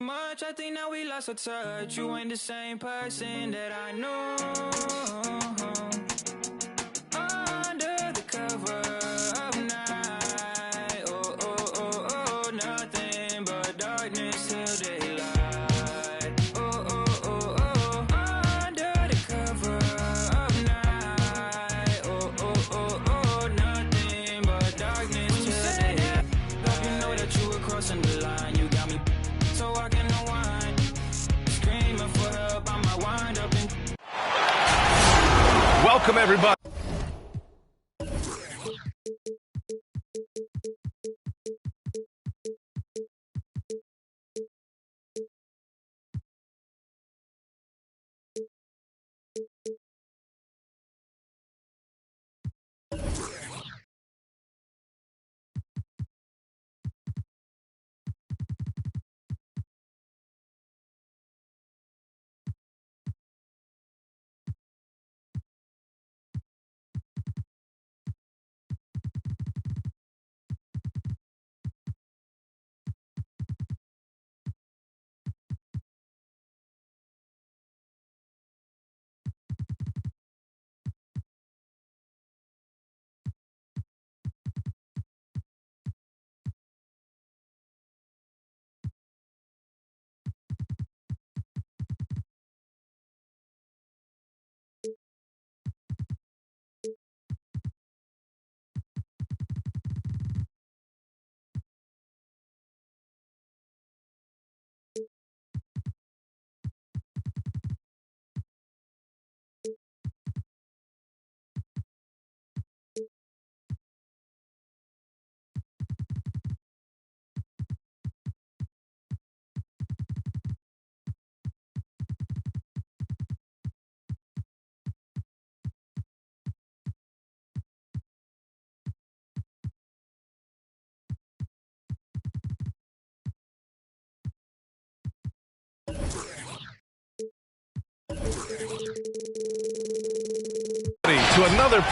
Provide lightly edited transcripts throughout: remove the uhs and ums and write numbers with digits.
Much, I think now we lost our touch. You ain't the same person that I knew. Under the cover of night, oh, oh, oh, oh, nothing but darkness till daylight. Oh, oh, oh, oh, under the cover of night, oh, oh, oh, oh, nothing but darkness till daylight. Hope you know that you were crossing the line. You got me so I can unwind. Screaming for help, I might wind up in. Welcome, everybody. To another.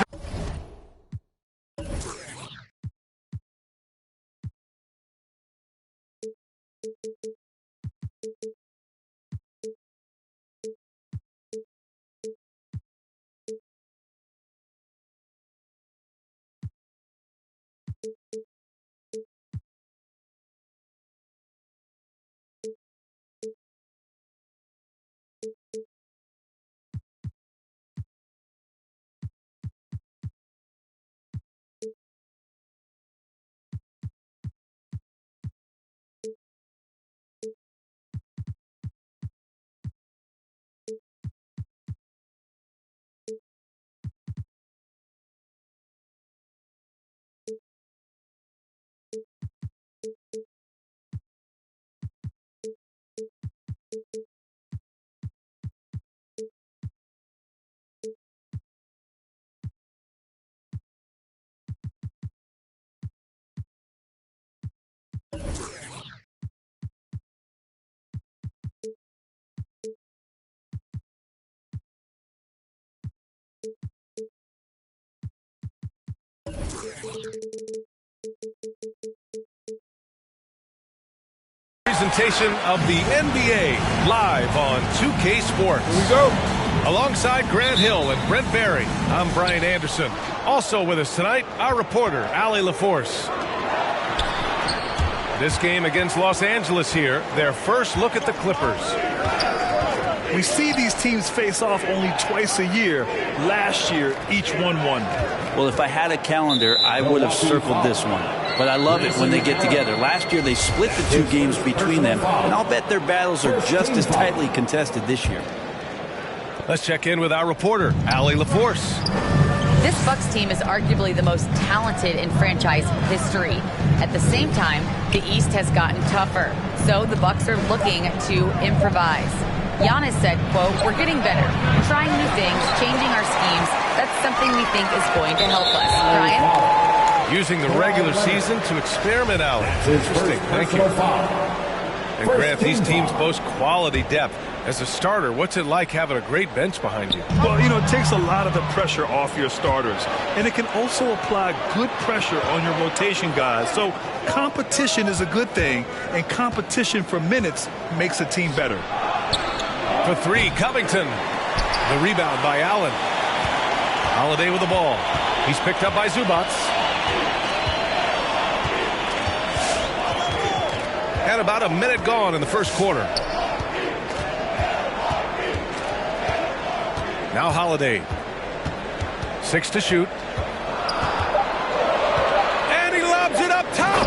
Presentation of the NBA live on 2K Sports. Here we go. Alongside Grant Hill and Brent Barry, I'm Brian Anderson. Also with us tonight, our reporter, Allie LaForce. This game against Los Angeles here, their first look at the Clippers. We see these teams face off only twice a year. Last year, each one won. Well, if I had a calendar, I would have circled this one. But I love it when they get together. Last year, they split the two games between them, and I'll bet their battles are just as tightly contested this year. Let's check in with our reporter, Allie LaForce. This Bucks team is arguably the most talented in franchise history. At the same time, the East has gotten tougher, so the Bucks are looking to improvise. Giannis said, quote, "We're getting better, trying new things, changing our schemes. That's something we think is going to help us." Brian? Using the regular season to experiment out. Interesting. Thank you. And Grant, these teams boast quality depth. As a starter, what's it like having a great bench behind you? Well, you know, it takes a lot of the pressure off your starters. And it can also apply good pressure on your rotation guys. So competition is a good thing. And competition for minutes makes a team better. For three, Covington. The rebound by Allen. Holiday with the ball. He's picked up by Zubac. And about a minute gone in the first quarter. Now Holiday. 6 to shoot. And he lobs it up top.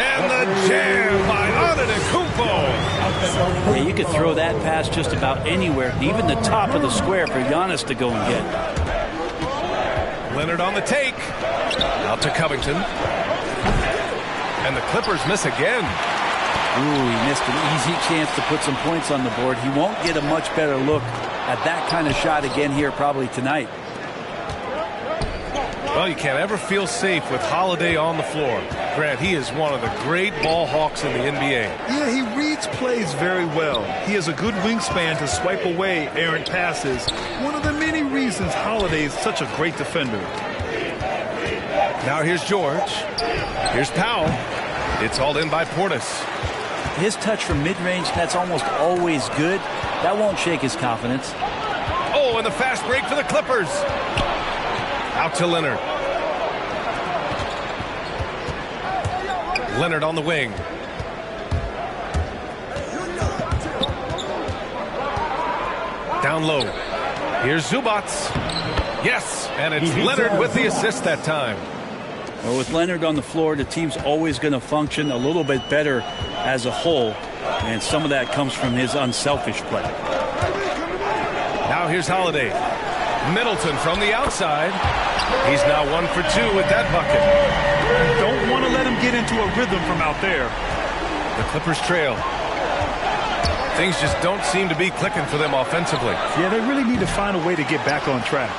And the jam by Antetokounmpo. Yeah, you could throw that pass just about anywhere, even the top of the square for Giannis to go and get. Leonard on the take. Out to Covington. And the Clippers miss again. Ooh, he missed an easy chance to put some points on the board. He won't get a much better look at that kind of shot again here probably tonight. Well, you can't ever feel safe with Holiday on the floor. Grant, he is one of the great ball hawks in the NBA. Yeah, he reads plays very well. He has a good wingspan to swipe away errant passes. One of the many reasons Holiday is such a great defender. Now here's George. Here's Powell. It's hauled in by Portis. His touch from mid-range, that's almost always good. That won't shake his confidence. Oh, and the fast break for the Clippers. Out to Leonard. Leonard on the wing. Down low. Here's Zubac. Yes, and it's Leonard with the assist that time. Well, with Leonard on the floor, the team's always going to function a little bit better as a whole, and some of that comes from his unselfish play. Now here's Holiday. Middleton from the outside. He's now 1 for 2 with that bucket. Don't want to let him get into a rhythm from out there. The Clippers trail. Things just don't seem to be clicking for them offensively. Yeah, they really need to find a way to get back on track.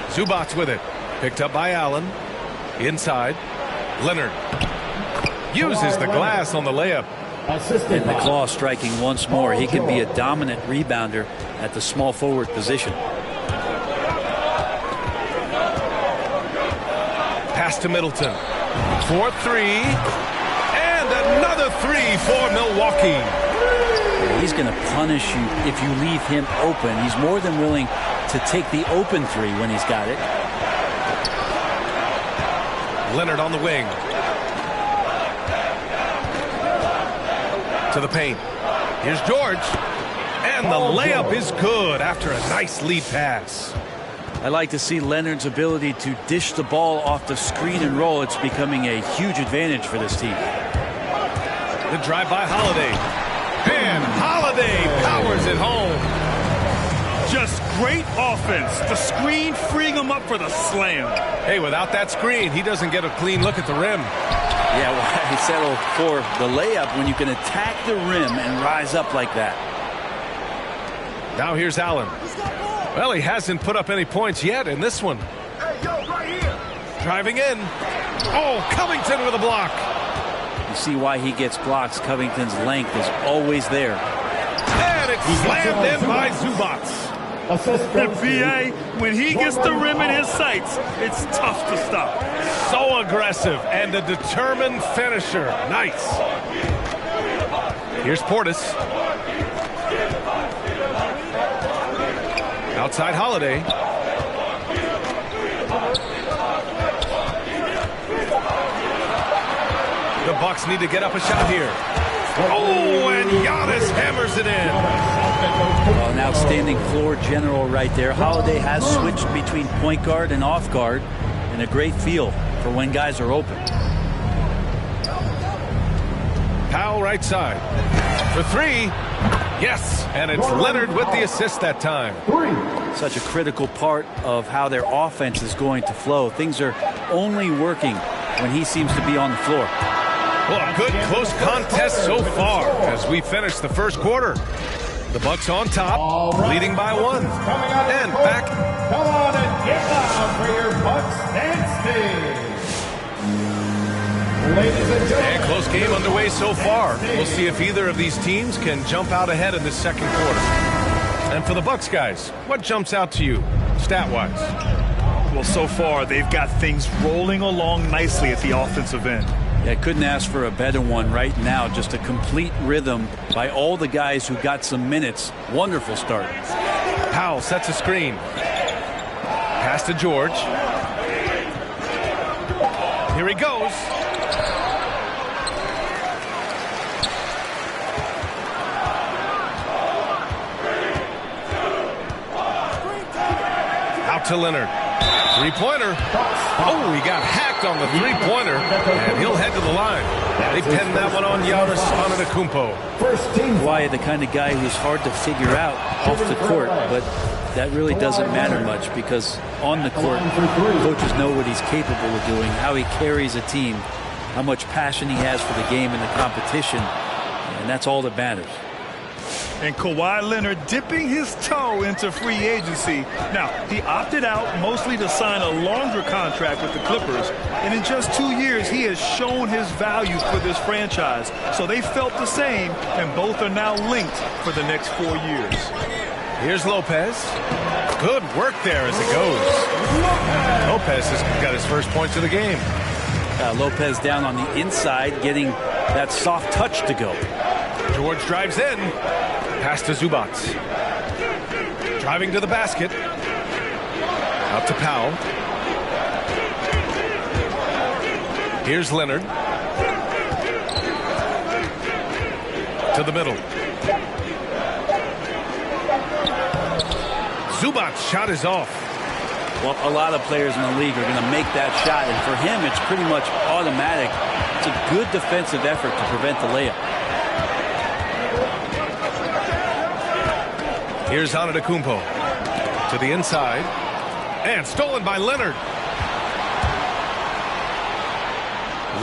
Zubac with it. Picked up by Allen. Inside. Leonard uses the glass on the layup. And McClaw striking once more. He can be a dominant rebounder at the small forward position. Pass to Middleton. 4-3. And another 3 for Milwaukee. He's going to punish you if you leave him open. He's more than willing to take the open 3 when he's got it. Leonard on the wing. To the paint. Here's George. And the layup is good after a nice lead pass. I like to see Leonard's ability to dish the ball off the screen and roll. It's becoming a huge advantage for this team. The drive by Holiday. And Holiday powers it home. Just great offense. The screen freeing him up for the slam. Hey, without that screen, he doesn't get a clean look at the rim. Yeah, why settle for the layup when you can attack the rim and rise up like that? Now here's Allen. Well, he hasn't put up any points yet in this one. Hey, yo, right here. Driving in. Oh, Covington with a block. You see why he gets blocks. Covington's length is always there. And it's slammed in by Zubac. The BA, when he gets the rim in his sights, it's tough to stop. So aggressive and a determined finisher. Nice. Here's Portis. Outside Holiday. The Bucks need to get up a shot here. Oh, and Giannis hammers it in. Well, an outstanding floor general right there. Holiday has switched between point guard and off guard, and a great feel for when guys are open. Powell right side. For 3. Yes, and it's Leonard with the assist that time. Such a critical part of how their offense is going to flow. Things are only working when he seems to be on the floor. Well, a good close contest so far as we finish the first quarter. The Bucks on top, leading by 1. And back. Come on and get down for your Bucks dance team. And close game underway so far. We'll see if either of these teams can jump out ahead in this second quarter. And for the Bucks guys, what jumps out to you, stat-wise? Well, so far, they've got things rolling along nicely at the offensive end. Yeah, couldn't ask for a better one right now. Just a complete rhythm by all the guys who got some minutes. Wonderful start. Powell sets a screen. Pass to George. Here he goes. Out to Leonard. Three-pointer. Oh, he got hacked on the three-pointer, and he'll head to the line. They pinned that one on Giannis Antetokounmpo. Wyatt, the kind of guy who's hard to figure out off the court, but that really doesn't matter much because on the court, coaches know what he's capable of doing, how he carries a team, how much passion he has for the game and the competition, and that's all that matters. And Kawhi Leonard dipping his toe into free agency. Now, he opted out mostly to sign a longer contract with the Clippers. And in just 2 years, he has shown his value for this franchise. So they felt the same, and both are now linked for the next 4 years. Here's Lopez. Good work there as it goes. Lopez has got his first points of the game. Lopez down on the inside, getting that soft touch to go. George drives in. Pass to Zubac. Driving to the basket. Out to Powell. Here's Leonard. To the middle. Zubac's shot is off. Well, a lot of players in the league are going to make that shot, and for him, it's pretty much automatic. It's a good defensive effort to prevent the layup. Here's Antetokounmpo to the inside, and stolen by Leonard.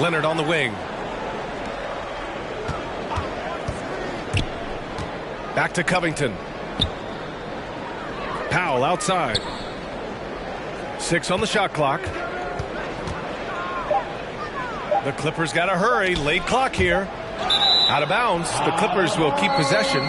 Leonard on the wing. Back to Covington. Powell outside. 6 on the shot clock. The Clippers got to hurry. Late clock here. Out of bounds. The Clippers will keep possession.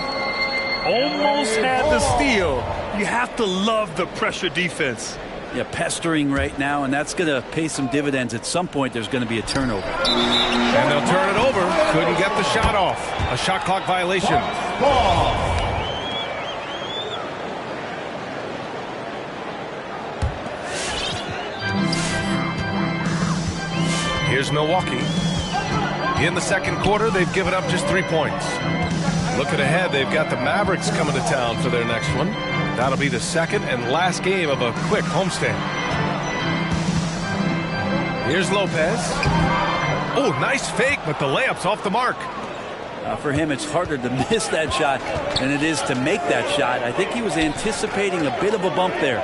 Almost had the steal. You have to love the pressure defense. Yeah, pestering right now, and that's going to pay some dividends. At some point, there's going to be a turnover. And they'll turn it over. Couldn't get the shot off. A shot clock violation. Here's Milwaukee. In the second quarter, they've given up just 3 points. Looking ahead, they've got the Mavericks coming to town for their next one. That'll be the second and last game of a quick homestand. Here's Lopez. Oh, nice fake, but the layup's off the mark. For him, it's harder to miss that shot than it is to make that shot. I think he was anticipating a bit of a bump there.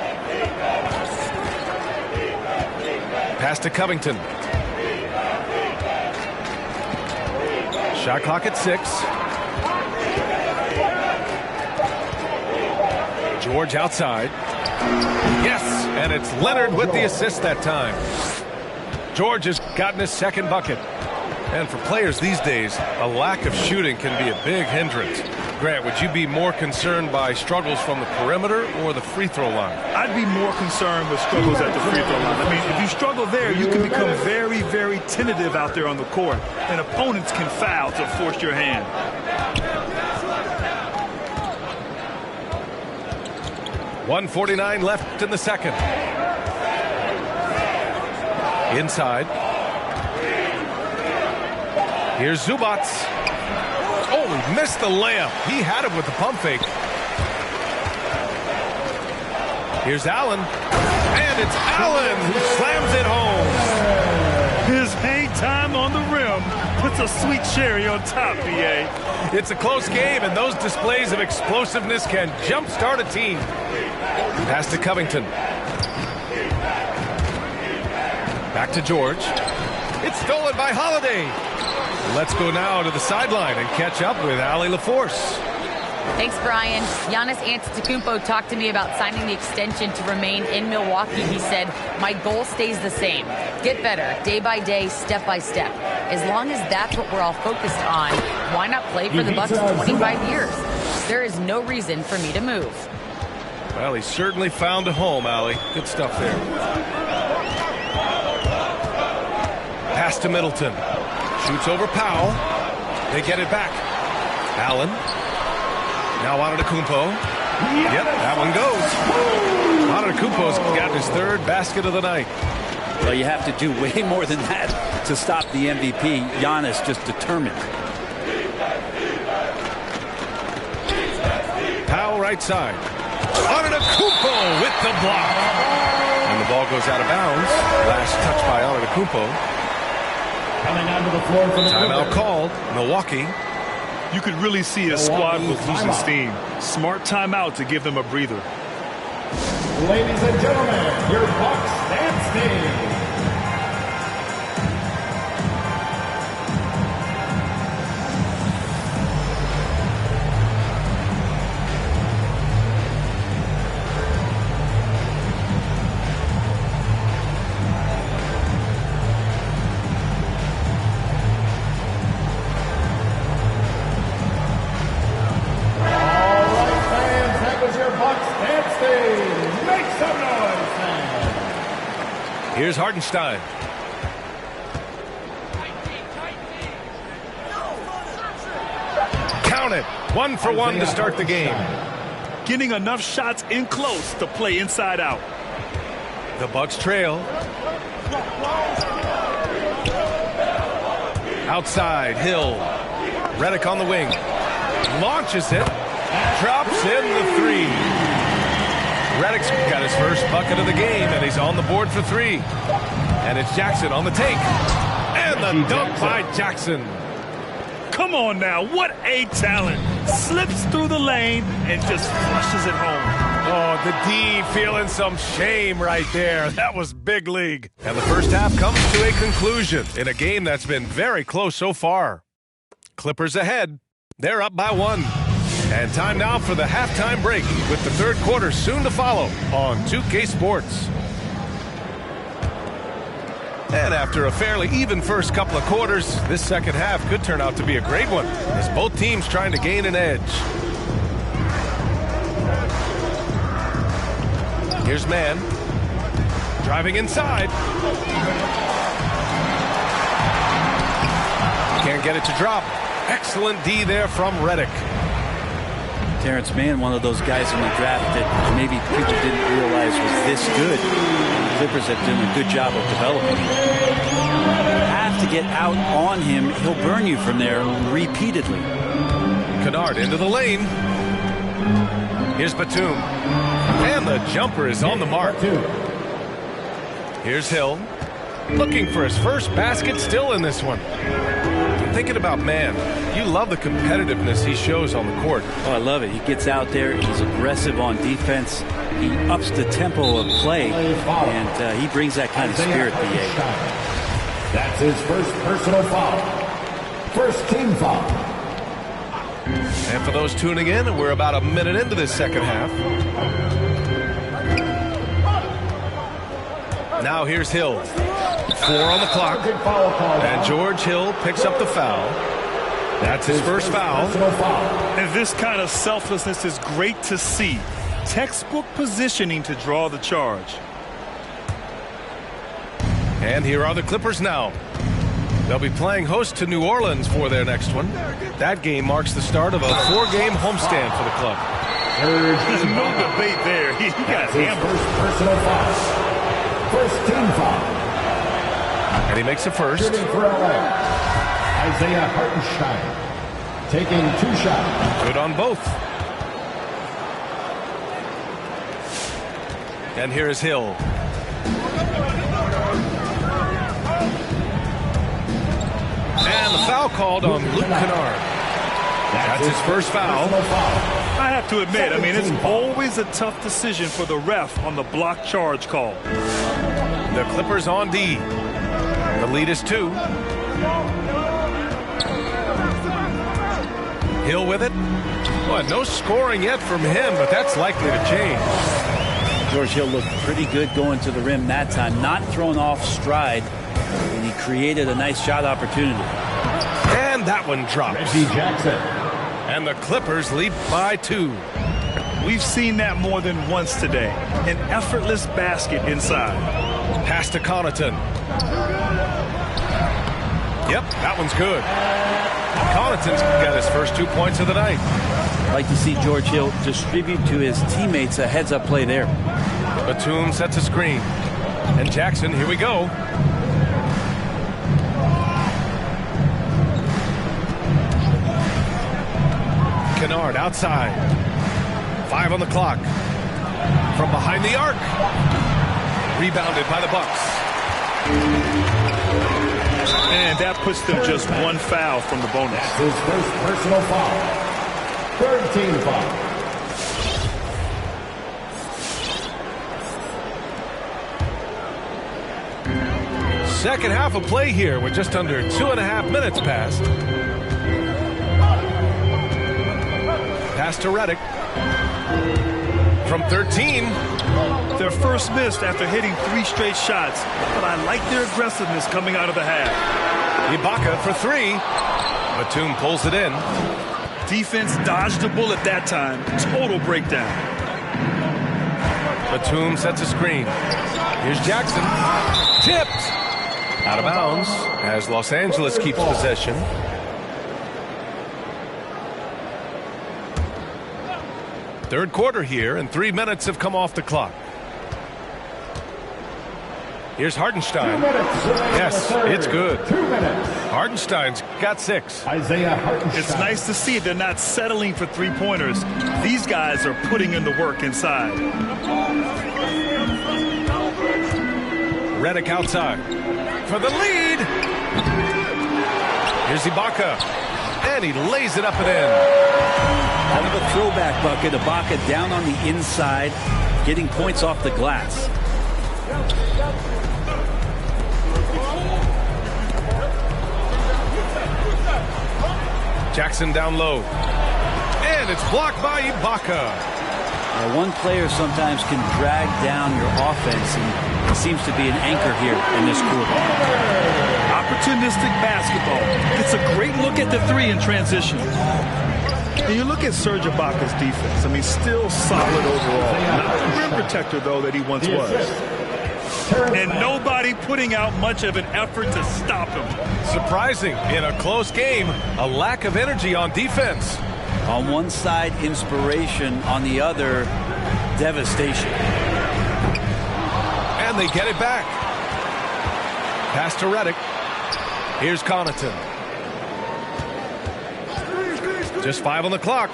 Pass to Covington. Shot clock at 6. George outside. Yes, and it's Leonard with the assist that time. George has gotten his second bucket. And for players these days, a lack of shooting can be a big hindrance. Grant, would you be more concerned by struggles from the perimeter or the free throw line? I'd be more concerned with struggles at the free throw line. I mean, if you struggle there, you can become very, very tentative out there on the court. And opponents can foul to force your hand. .149 left in the second. Inside. Here's Zubac. Oh, he missed the layup. He had it with the pump fake. Here's Allen. And it's Allen who slams it home. His hang time on the rim puts a sweet cherry on top, B.A. It's a close game, and those displays of explosiveness can jumpstart a team. Pass to Covington. Back to George. It's stolen by Holiday. Let's go now to the sideline and catch up with Allie LaForce. Thanks, Brian. Giannis Antetokounmpo talked to me about signing the extension to remain in Milwaukee. He said, my goal stays the same. Get better, day by day, step by step. As long as that's what we're all focused on, why not play for the Bucks 25 years? There is no reason for me to move. Well, he certainly found a home, Allie. Good stuff there. Pass to Middleton. Shoots over Powell. They get it back. Allen. Now Antetokounmpo. Yep, that one goes. Antetokounmpo's got his third basket of the night. Well, you have to do way more than that to stop the MVP. Giannis just determined. Powell right side. Antetokounmpo with the block. And the ball goes out of bounds. Last touch by Antetokounmpo. Coming onto the floor for the Timeout called. Milwaukee. You could really see his squad was losing steam. Smart timeout to give them a breather. Ladies and gentlemen, your Bucks dance team. Here's Hartenstein. Count it. 1 for 1 to start the game. Getting enough shots in close to play inside out. The Bucks trail. Outside, Hill. Redick on the wing. Launches it. Drops in the three. Redick's got his first bucket of the game, and he's on the board for 3. And it's Jackson on the take. And the dunk by Jackson. Come on now, what a talent. Slips through the lane and just flushes it home. Oh, the D feeling some shame right there. That was big league. And the first half comes to a conclusion in a game that's been very close so far. Clippers ahead. They're up by 1. And time now for the halftime break with the third quarter soon to follow on 2K Sports. And after a fairly even first couple of quarters, this second half could turn out to be a great one as both teams trying to gain an edge. Here's Mann. Driving inside. Can't get it to drop. Excellent D there from Redick. Terrence Mann, one of those guys in the draft that maybe people didn't realize was this good. The Clippers have done a good job of developing him. You have to get out on him. He'll burn you from there repeatedly. Kennard into the lane. Here's Batum. And the jumper is on the mark. Here's Hill. Looking for his first basket still in this one. Thinking about Mann, you love the competitiveness he shows on the court. Oh, I love it. He gets out there. He's aggressive on defense. He ups the tempo of play, and he brings that kind of spirit to the game. That's his first personal foul. First team foul. And for those tuning in, we're about a minute into this second half. Now here's Hill. 4 on the clock. And George Hill picks up the foul. That's his first foul. And this kind of selflessness is great to see. Textbook positioning to draw the charge. And here are the Clippers now. They'll be playing host to New Orleans for their next one. That game marks the start of a 4-game homestand for the club. There's no debate there. He got hammered. First personal foul. First team foul. And he makes a first. Shooting for LA, Isaiah Hartenstein. Taking 2 shots. Good on both. And here is Hill. And the foul called on Luke Kennard. That's his first foul. I have to admit, it's always a tough decision for the ref on the block charge call. The Clippers on D. The lead is 2. Hill with it. Well, no scoring yet from him, but that's likely to change. George Hill looked pretty good going to the rim that time. Not thrown off stride. And he created a nice shot opportunity. And that one drops. Reggie Jackson. And the Clippers lead by 2. We've seen that more than once today. An effortless basket inside. Pass to Connaughton. Yep, that one's good. Connaughton's got his first 2 points of the night. I'd like to see George Hill distribute to his teammates a heads-up play there. Batum sets a screen. And Jackson, here we go. Kennard outside. 5 on the clock. From behind the arc. Rebounded by the Bucks. And that puts them just 1 foul from the bonus. That's his first personal foul. Third team foul. Second half of play here with just under 2.5 minutes passed. Pass to Redick. From 13. Their first miss after hitting 3 straight shots, but I like their aggressiveness coming out of the half. Ibaka for 3. Batum pulls it in. Defense dodged the bullet that time. Total breakdown. Batum sets a screen. Here's Jackson. Tipped. Out of bounds as Los Angeles keeps possession. Third quarter here, and 3 minutes have come off the clock. Here's Hartenstein. 2 minutes. Yes, it's good. 2 minutes. Hartenstein's got 6. Isaiah Hartenstein. It's nice to see they're not settling for 3-pointers. These guys are putting in the work inside. Redick outside for the lead. Here's Ibaka. And he lays it up and in. Kind of a throwback bucket. Ibaka down on the inside, getting points off the glass. Jackson down low. And it's blocked by Ibaka. One player sometimes can drag down your offense, and he seems to be an anchor here in this quarter. Opportunistic basketball. It's a great look at the 3 in transition. And you look at Serge Ibaka's defense. I mean, still solid overall. Not the rim protector, though, that he once was. And nobody putting out much of an effort to stop him. Surprising in a close game, a lack of energy on defense. On one side, inspiration. On the other, devastation. And they get it back. Pass to Redick. Here's Connaughton. Just 5 on the clock.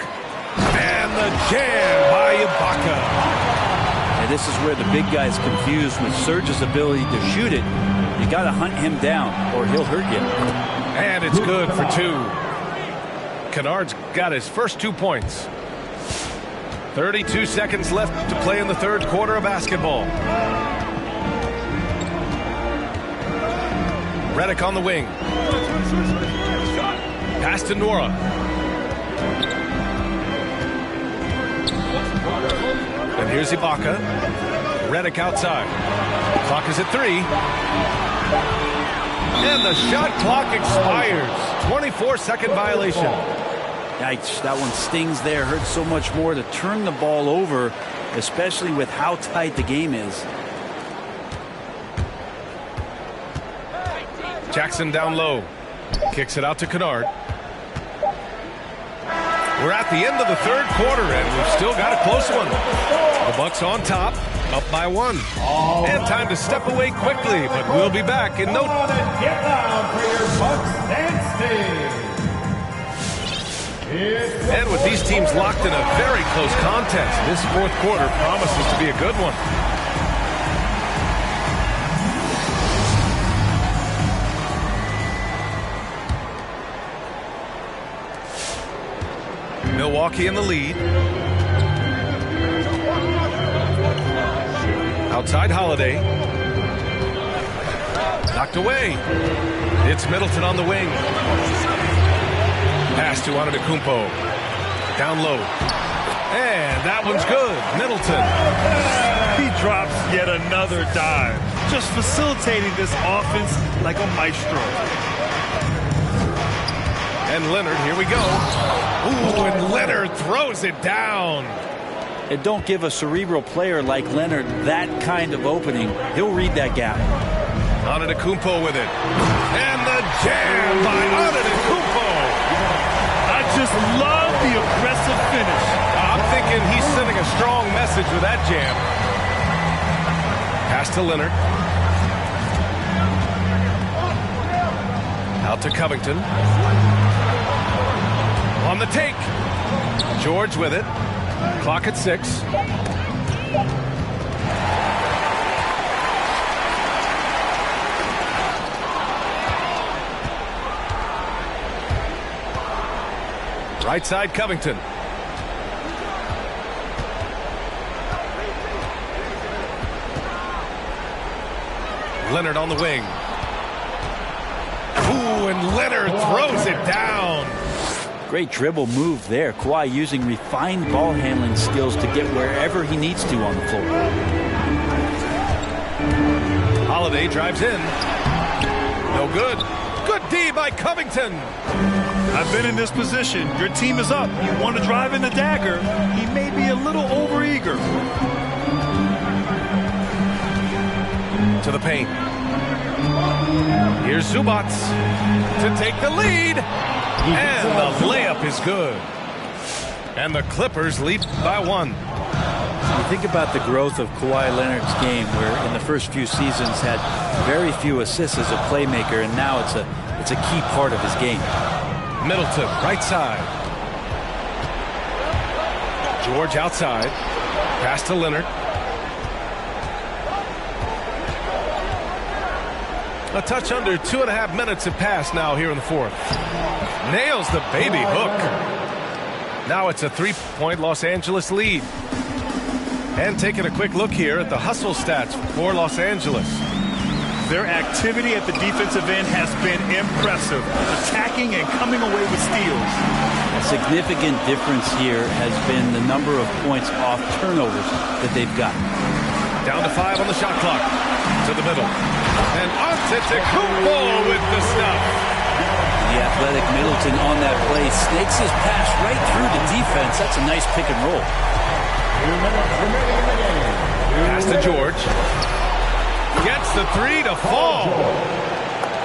And the jam by Ibaka. And this is where the big guy's confused with Serge's ability to shoot it. You got to hunt him down or he'll hurt you. And it's good for 2. Kennard's got his first 2 points. 32 seconds left to play in the third quarter of basketball. Redick on the wing. Pass to Nora. And here's Ibaka. Redick outside. Clock is at 3. And the shot clock expires. 24-second violation. Yikes, that one stings there. Hurts so much more to turn the ball over, especially with how tight the game is. Jackson down low. Kicks it out to Kennard. We're at the end of the third quarter, and we've still got a close one. The Bucks on top, up by 1. And time to step away quickly, but we'll be back in no time. Get down for your Bucks dance team. And with these teams locked in a very close contest, this fourth quarter promises to be a good one. Milwaukee in the lead. Outside Holiday. Knocked away. It's Middleton on the wing. Pass to Antetokounmpo. Down low. And that one's good. Middleton. He drops yet another dive, just facilitating this offense like a maestro. And Leonard, here we go. Ooh, and Leonard throws it down. And don't give a cerebral player like Leonard that kind of opening. He'll read that gap. Antetokounmpo with it. And the jam by Antetokounmpo. I just love the aggressive finish. I'm thinking he's sending a strong message with that jam. Pass to Leonard. Out to Covington. On the take. George with it. Clock at 6. Right side, Covington. Leonard on the wing. Ooh, and Leonard throws it down. Great dribble move there. Kawhi using refined ball handling skills to get wherever he needs to on the floor. Holiday drives in. No good. Good D by Covington. I've been in this position. Your team is up. You want to drive in the dagger. He may be a little overeager. To the paint. Here's Zubac to take the lead. And the layup is good. And the Clippers lead by 1. You think about the growth of Kawhi Leonard's game, where in the first few seasons had very few assists as a playmaker, and now it's a key part of his game. Middleton, right side. George outside. Pass to Leonard. A touch under 2.5 minutes have passed now here in the 4th. Nails the baby hook. Now it's a 3-point Los Angeles lead. And taking a quick look here at the hustle stats for Los Angeles. Their activity at the defensive end has been impressive, attacking and coming away with steals. A significant difference here has been the number of points off turnovers that they've gotten. Down to 5 on the shot clock. To the middle. And Antetokounmpo with the stuff. The athletic Middleton on that play snakes his pass right through the defense. That's a nice pick and roll. Pass to George. Gets the 3 to fall.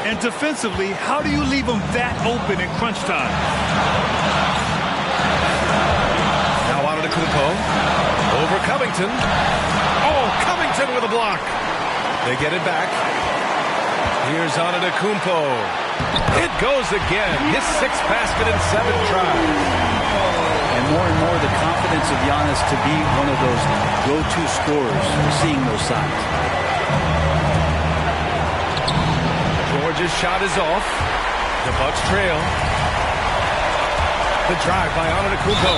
And defensively, how do you leave them that open in crunch time? Now Antetokounmpo. Over Covington. Oh, Covington with a block. They get it back. Here's Antetokounmpo. It goes again. His 6th basket in 7 tries. And more the confidence of Giannis to be one of those go-to scorers. We're seeing those signs. George's shot is off. The Bucks trail. The drive by Antetokounmpo.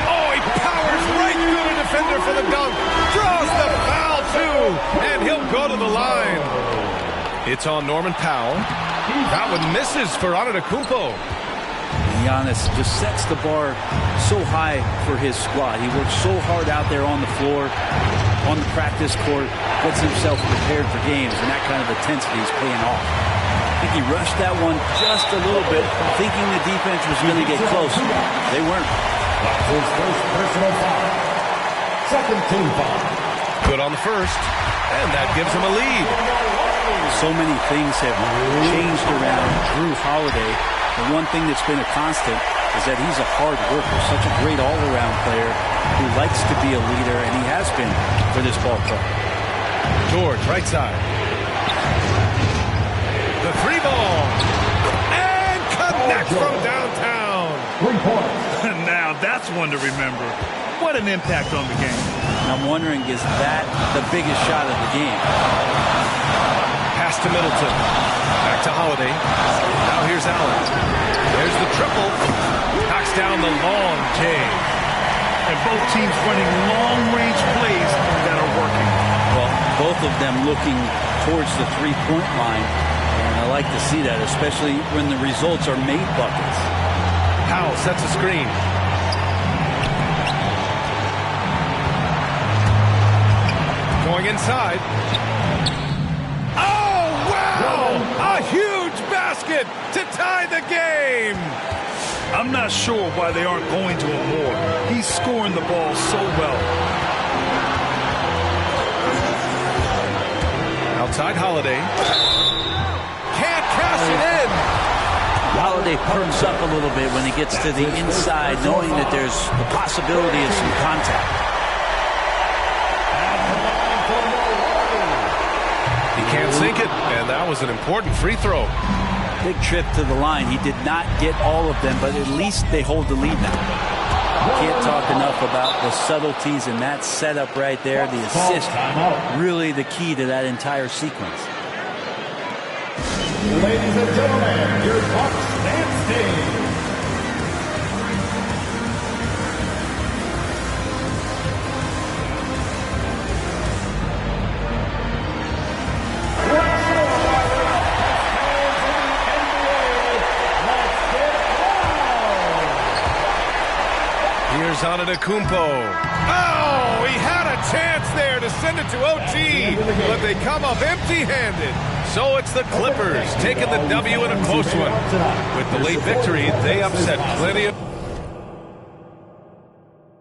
Oh, he powers right through the defender for the dunk. Draws the foul, too. And he'll go to the line. It's on Norman Powell. That one misses for Antetokounmpo. Giannis just sets the bar so high for his squad. He works so hard out there on the floor, on the practice court, gets himself prepared for games, and that kind of intensity is paying off. I think he rushed that one just a little bit, thinking the defense was going to get close. They weren't. His first personal foul. Second team foul. Good on the first, and that gives him a lead. So many things have changed around Jrue Holiday. The one thing that's been a constant is that he's a hard worker, such a great all-around player who likes to be a leader, and he has been for this ball club. George, right side. The 3 ball. And connect from downtown. 3 points. Now that's one to remember. What an impact on the game. I'm wondering, is that the biggest shot of the game? Pass to Middleton. Back to Holiday. Now here's Allen. There's the triple. Knocks down the long J. And both teams running long-range plays that are working. Well, both of them looking towards the three-point line. And I like to see that, especially when the results are made buckets. Powell sets a screen. Going inside. Oh, wow! A huge basket to tie the game! I'm not sure why they aren't going to him more. He's scoring the ball so well. Outside Holiday. Can't cash it in. Holiday perks up a little bit when he gets to the inside, knowing that there's the possibility of some contact. He can't sink it, and that was an important free throw. Big trip to the line. He did not get all of them, but at least they hold the lead now. Can't talk enough about the subtleties in that setup right there. The assist, really the key to that entire sequence. Ladies and gentlemen, your Bucks dance team. Here's Antetokounmpo. Oh, he had a chance there to send it to OT, but they come up empty-handed. So it's the Clippers taking the W in a close one. With the late victory, they upset plenty of...